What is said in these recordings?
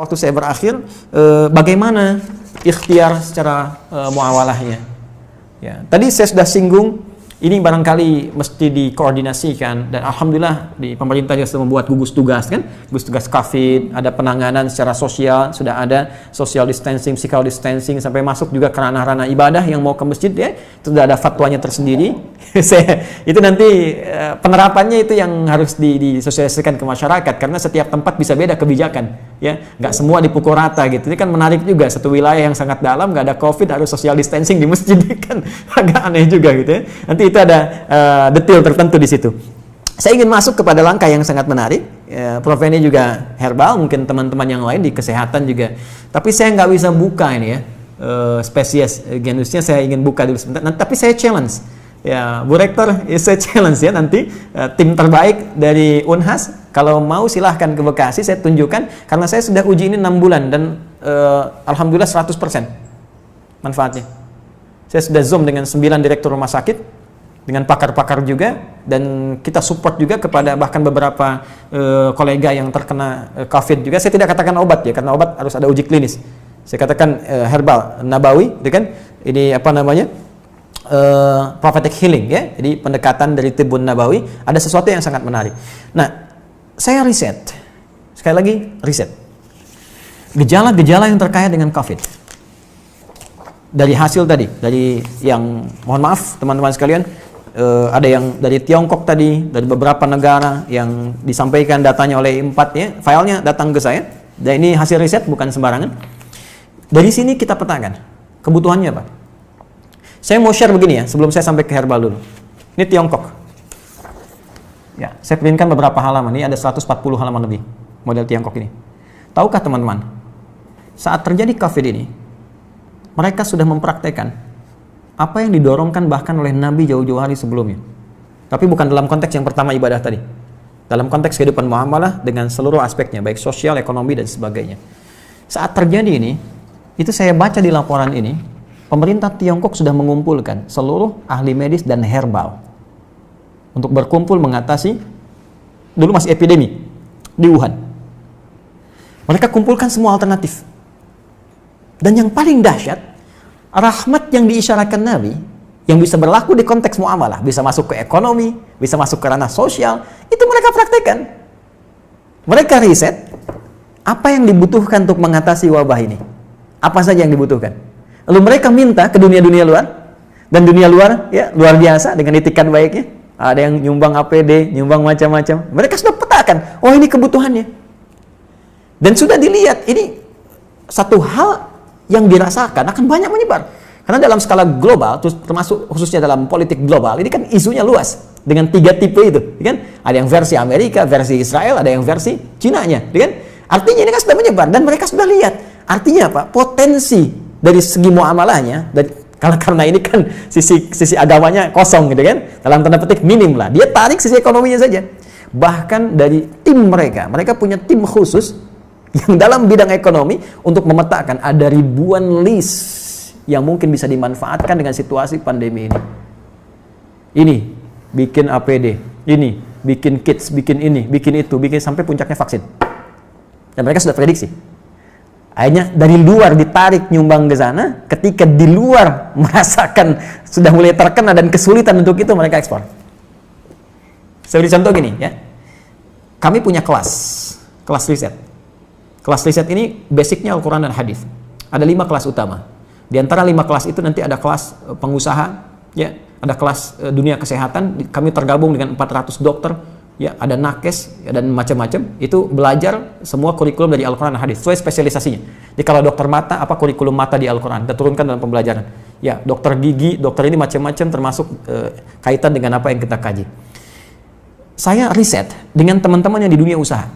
waktu saya berakhir, bagaimana ikhtiar secara muawalahnya. Ya, tadi saya sudah singgung, ini barangkali mesti dikoordinasikan, dan alhamdulillah di pemerintah juga sudah membuat gugus tugas kan, gugus tugas COVID, ada penanganan secara sosial, sudah ada social distancing, physical distancing, sampai masuk juga ke ranah-ranah ibadah yang mau ke masjid ya, itu sudah ada fatwanya tersendiri. Itu nanti penerapannya itu yang harus disosialisasikan ke masyarakat, karena setiap tempat bisa beda kebijakan ya, nggak semua dipukul rata gitu. Ini kan menarik juga, satu wilayah yang sangat dalam nggak ada COVID harus social distancing di masjid, kan agak aneh juga gitu ya. Nanti itu ada detail tertentu di situ. Saya ingin masuk kepada langkah yang sangat menarik. Prof ini juga herbal, mungkin teman-teman yang lain di kesehatan juga. Tapi saya nggak bisa buka ini ya, spesies genusnya saya ingin buka dulu sebentar. Tapi saya challenge. Ya, Bu Rektor, saya challenge ya nanti tim terbaik dari Unhas, kalau mau silahkan ke Bekasi, saya tunjukkan, karena saya sudah uji ini 6 bulan dan alhamdulillah 100% manfaatnya. Saya sudah zoom dengan 9 direktur rumah sakit, dengan pakar-pakar juga, dan kita support juga kepada bahkan beberapa kolega yang terkena COVID juga. Saya tidak katakan obat ya, karena obat harus ada uji klinis. Saya katakan herbal, nabawi, gitu kan? Ini apa namanya? Prophetic healing ya, jadi pendekatan dari Tibbun Nabawi, ada sesuatu yang sangat menarik. Nah, saya riset, sekali lagi riset gejala-gejala yang terkait dengan COVID dari hasil tadi, dari yang mohon maaf teman-teman sekalian, ada yang dari Tiongkok tadi, dari beberapa negara yang disampaikan datanya oleh I4 ya, filenya datang ke saya, dan ini hasil riset bukan sembarangan. Dari sini kita petakan kebutuhannya apa. Saya mau share begini ya, sebelum saya sampai ke herbal dulu. Ini Tiongkok. Ya, saya printkan beberapa halaman. Ini ada 140 halaman lebih model Tiongkok ini. Tahukah teman-teman, saat terjadi COVID ini, mereka sudah mempraktekkan apa yang didorongkan bahkan oleh Nabi jauh-jauh hari sebelumnya. Tapi bukan dalam konteks yang pertama ibadah tadi. Dalam konteks kehidupan muamalah dengan seluruh aspeknya, baik sosial, ekonomi, dan sebagainya. Saat terjadi ini, itu saya baca di laporan ini, pemerintah Tiongkok sudah mengumpulkan seluruh ahli medis dan herbal untuk berkumpul mengatasi, dulu masih epidemi di Wuhan. Mereka kumpulkan semua alternatif. Dan yang paling dahsyat, rahmat yang diisyaratkan Nabi, yang bisa berlaku di konteks muamalah, bisa masuk ke ekonomi, bisa masuk ke ranah sosial, itu mereka praktekkan. Mereka riset apa yang dibutuhkan untuk mengatasi wabah ini. Apa saja yang dibutuhkan. Lalu mereka minta ke dunia-dunia luar, dan dunia luar ya luar biasa dengan itikat baiknya. Ada yang nyumbang APD, nyumbang macam-macam. Mereka sudah petakan, oh ini kebutuhannya. Dan sudah dilihat, ini satu hal yang dirasakan akan banyak menyebar. Karena dalam skala global, termasuk khususnya dalam politik global, ini kan isunya luas. Dengan 3 tipe itu, kan? Ada yang versi Amerika, versi Israel, ada yang versi Cina-nya, kan? Artinya ini kan sudah menyebar, dan mereka sudah lihat. Artinya apa? Potensi dari segi muamalahnya, karena ini kan sisi agamanya kosong gitu kan, dalam tanda petik minim lah, dia tarik sisi ekonominya saja. Bahkan dari tim mereka punya tim khusus yang dalam bidang ekonomi untuk memetakan ada ribuan list yang mungkin bisa dimanfaatkan dengan situasi pandemi ini. Ini bikin APD, ini bikin kits, bikin ini, bikin itu, bikin sampai puncaknya vaksin. Dan mereka sudah prediksi. Akhirnya dari luar ditarik nyumbang ke sana, ketika di luar merasakan sudah mulai terkena dan kesulitan untuk itu, mereka ekspor. Saya beri contoh gini ya. Kami punya kelas riset. Kelas riset ini basicnya Al-Quran dan Hadis. Ada 5 kelas utama. Di antara 5 kelas itu nanti ada kelas pengusaha, ya, ada kelas dunia kesehatan. Kami tergabung dengan 400 dokter. Ya, ada nakes ya, dan macam-macam. Itu belajar semua kurikulum dari Al-Quran dan Hadis sesuai spesialisasinya. Jadi kalau dokter mata, apa kurikulum mata di Al-Quran, kita turunkan dalam pembelajaran. Ya, dokter gigi, dokter ini macam-macam, termasuk kaitan dengan apa yang kita kaji. Saya riset dengan teman-teman yang di dunia usaha.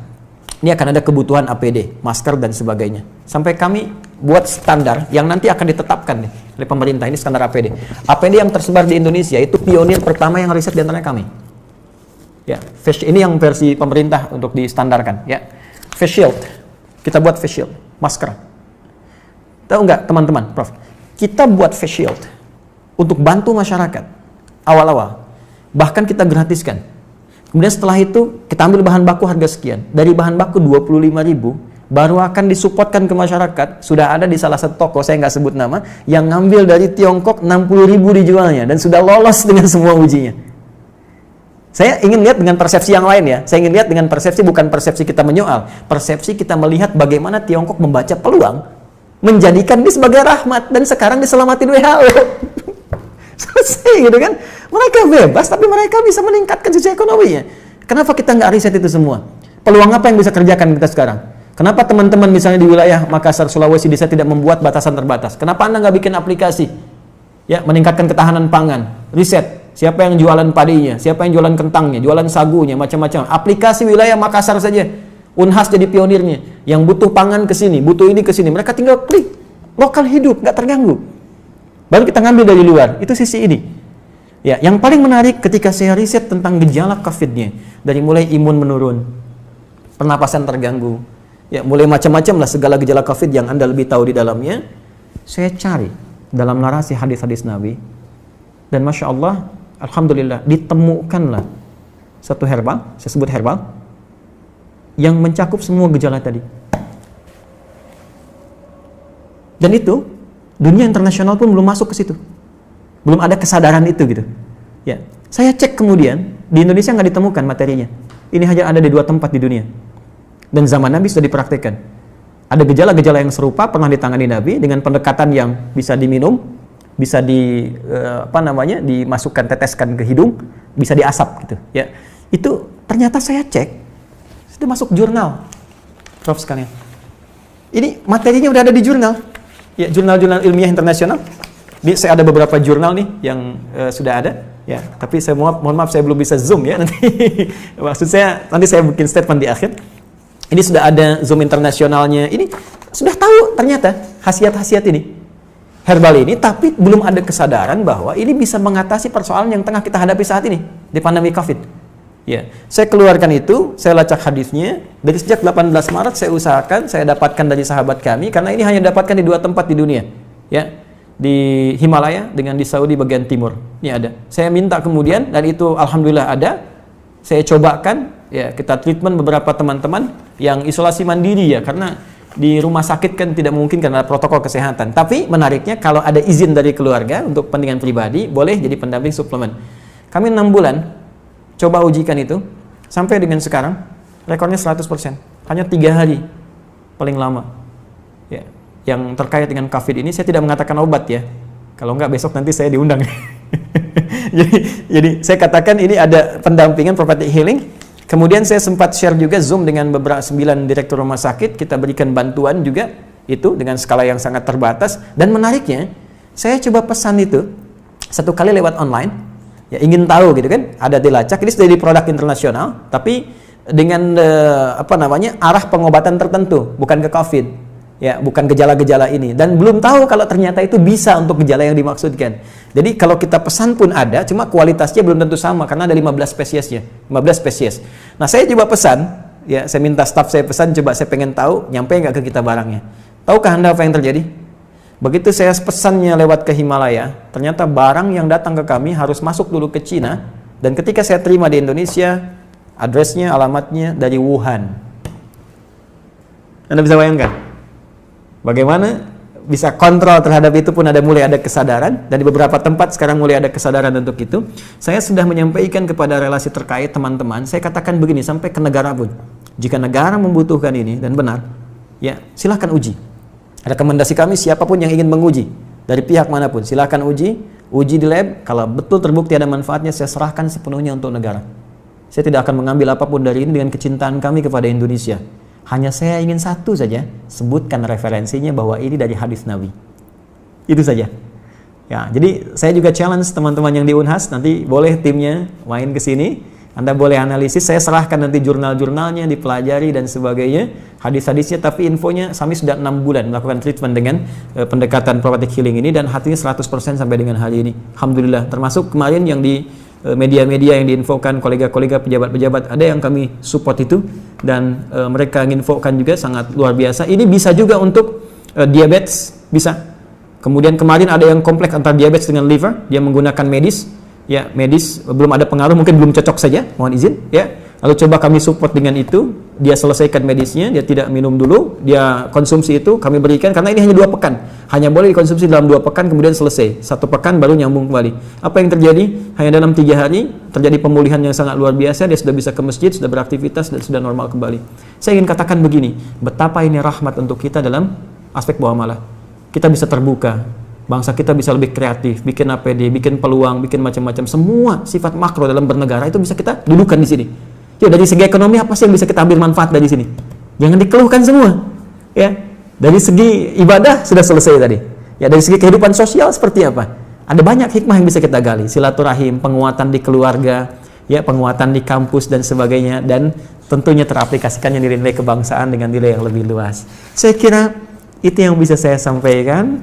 Ini akan ada kebutuhan APD, masker dan sebagainya. Sampai kami buat standar yang nanti akan ditetapkan nih oleh pemerintah. Ini standar APD. APD yang tersebar di Indonesia itu pionir pertama yang riset di antara kami. Ya, ini yang versi pemerintah untuk distandarkan. Ya, face shield, kita buat face shield, masker. Tahu nggak teman-teman, Prof? Kita buat face shield untuk bantu masyarakat awal-awal, bahkan kita gratiskan. Kemudian setelah itu kita ambil bahan baku harga sekian. Dari bahan baku 25.000 baru akan disupportkan ke masyarakat. Sudah ada di salah satu toko, saya nggak sebut nama, yang ngambil dari Tiongkok 60.000 dijualnya dan sudah lolos dengan semua ujinya. Saya ingin lihat dengan persepsi yang lain ya. Saya ingin lihat dengan persepsi, bukan persepsi kita menyoal, persepsi kita melihat bagaimana Tiongkok membaca peluang, menjadikan ini sebagai rahmat, dan sekarang diselamatin WHO. Selesai gitu kan. Mereka bebas, tapi mereka bisa meningkatkan sisi ekonominya. Kenapa kita nggak riset itu semua? Peluang apa yang bisa kerjakan kita sekarang? Kenapa teman-teman misalnya di wilayah Makassar, Sulawesi bisa tidak membuat batasan terbatas? Kenapa Anda nggak bikin aplikasi? Ya, meningkatkan ketahanan pangan, riset. Siapa yang jualan padinya, siapa yang jualan kentangnya, jualan sagunya, macam-macam. Aplikasi wilayah Makassar saja. Unhas jadi pionirnya. Yang butuh pangan ke sini, butuh ini ke sini. Mereka tinggal klik. Lokal hidup, nggak terganggu. Baru kita ngambil dari luar. Itu sisi ini. Ya, yang paling menarik ketika saya riset tentang gejala COVID-nya, dari mulai imun menurun, pernapasan terganggu, ya mulai macam-macam lah segala gejala COVID yang Anda lebih tahu di dalamnya. Saya cari dalam narasi hadis-hadis Nabi, dan Masya Allah, Alhamdulillah, ditemukanlah satu herbal, saya sebut herbal, yang mencakup semua gejala tadi. Dan itu, dunia internasional pun belum masuk ke situ. Belum ada kesadaran itu gitu. Ya, saya cek kemudian, di Indonesia nggak ditemukan materinya. Ini hanya ada di 2 tempat di dunia. Dan zaman Nabi sudah dipraktikkan. Ada gejala-gejala yang serupa pernah ditangani Nabi dengan pendekatan yang bisa diminum, bisa dimasukkan, teteskan ke hidung, bisa diasap gitu. Ya, itu ternyata saya cek sudah masuk jurnal, Prof sekalian. Ini materinya udah ada di jurnal, ya jurnal-jurnal ilmiah internasional. Saya ada beberapa jurnal nih yang sudah ada, ya. Tapi saya mohon maaf saya belum bisa zoom ya nanti. Maksud saya nanti saya bikin statement di akhir. Ini sudah ada zoom internasionalnya. Ini sudah tahu ternyata khasiat-khasiat ini. Herbal ini, tapi belum ada kesadaran bahwa ini bisa mengatasi persoalan yang tengah kita hadapi saat ini di pandemi COVID. Ya, saya keluarkan itu, saya lacak hadisnya dari sejak 18 Maret saya usahakan, saya dapatkan dari sahabat kami karena ini hanya dapatkan di 2 tempat di dunia. Ya, di Himalaya dengan di Saudi bagian timur. Ini ada. Saya minta kemudian dan itu alhamdulillah ada. Saya cobakan, ya kita treatment beberapa teman-teman yang isolasi mandiri ya karena di rumah sakit kan tidak mungkin karena protokol kesehatan. Tapi menariknya kalau ada izin dari keluarga untuk kepentingan pribadi, boleh jadi pendamping suplemen. Kami 6 bulan coba ujikan itu, sampai dengan sekarang rekornya 100%. Hanya 3 hari paling lama. Ya, yang terkait dengan COVID ini saya tidak mengatakan obat ya. Kalau enggak besok nanti saya diundang. jadi saya katakan ini ada pendampingan prophetic healing. Kemudian saya sempat share juga Zoom dengan beberapa 9 direktur rumah sakit, kita berikan bantuan juga itu dengan skala yang sangat terbatas. Dan menariknya, saya coba pesan itu 1 kali lewat online, ya ingin tahu gitu kan, ada dilacak, ini sudah di produk internasional, tapi dengan arah pengobatan tertentu, bukan ke COVID, ya bukan gejala-gejala ini, dan belum tahu kalau ternyata itu bisa untuk gejala yang dimaksudkan. Jadi kalau kita pesan pun ada, cuma kualitasnya belum tentu sama karena ada 15 spesiesnya, 15 spesies. Nah saya coba pesan, ya saya minta staff saya pesan, coba saya pengen tahu nyampe nggak ke kita barangnya. Tahukah Anda apa yang terjadi? Begitu saya pesannya lewat ke Himalaya, ternyata barang yang datang ke kami harus masuk dulu ke Cina, dan ketika saya terima di Indonesia, addressnya, alamatnya dari Wuhan. Anda bisa bayangkan bagaimana bisa kontrol terhadap itu pun mulai ada kesadaran, dan di beberapa tempat sekarang mulai ada kesadaran untuk itu. Saya sudah menyampaikan kepada relasi terkait teman-teman, saya katakan begini sampai ke negara pun. Jika negara membutuhkan ini dan benar, ya silahkan uji. Rekomendasi kami siapapun yang ingin menguji dari pihak manapun, silahkan uji di lab. Kalau betul terbukti ada manfaatnya, saya serahkan sepenuhnya untuk negara. Saya tidak akan mengambil apapun dari ini dengan kecintaan kami kepada Indonesia. Hanya saya ingin satu saja, sebutkan referensinya bahwa ini dari hadis Nabi. Itu saja. Ya, jadi saya juga challenge teman-teman yang di Unhas, nanti boleh timnya main ke sini. Anda boleh analisis, saya serahkan nanti jurnal-jurnalnya, dipelajari dan sebagainya, hadis-hadisnya, tapi infonya kami sudah 6 bulan melakukan treatment dengan pendekatan prophetic healing ini, dan hatinya 100% sampai dengan hari ini. Alhamdulillah, termasuk kemarin yang di media-media yang diinfokan kolega-kolega pejabat-pejabat, ada yang kami support itu, dan mereka nginfokan juga sangat luar biasa. Ini bisa juga untuk diabetes, bisa. Kemudian kemarin ada yang kompleks antara diabetes dengan liver, dia menggunakan medis, ya medis belum ada pengaruh, mungkin belum cocok saja, mohon izin, ya. Lalu coba kami support dengan itu, dia selesaikan medisnya, dia tidak minum dulu, dia konsumsi itu, kami berikan, karena ini hanya 2 pekan. Hanya boleh dikonsumsi dalam 2 pekan, kemudian selesai. 1 pekan baru nyambung kembali. Apa yang terjadi? Hanya dalam 3 hari, terjadi pemulihan yang sangat luar biasa, dia sudah bisa ke masjid, sudah beraktivitas, dan sudah normal kembali. Saya ingin katakan begini, betapa ini rahmat untuk kita dalam aspek muamalah. Kita bisa terbuka, bangsa kita bisa lebih kreatif, bikin APD, bikin peluang, bikin macam-macam. Semua sifat makro dalam bernegara itu bisa kita dudukan di sini. Yuk, dari segi ekonomi apa sih yang bisa kita ambil manfaat dari sini? Jangan dikeluhkan semua. Ya, dari segi ibadah sudah selesai tadi. Ya, dari segi kehidupan sosial seperti apa? Ada banyak hikmah yang bisa kita gali. Silaturahim, penguatan di keluarga, ya, penguatan di kampus dan sebagainya, dan tentunya teraplikasikannya nilai-nilai kebangsaan dengan nilai yang lebih luas. Saya kira itu yang bisa saya sampaikan.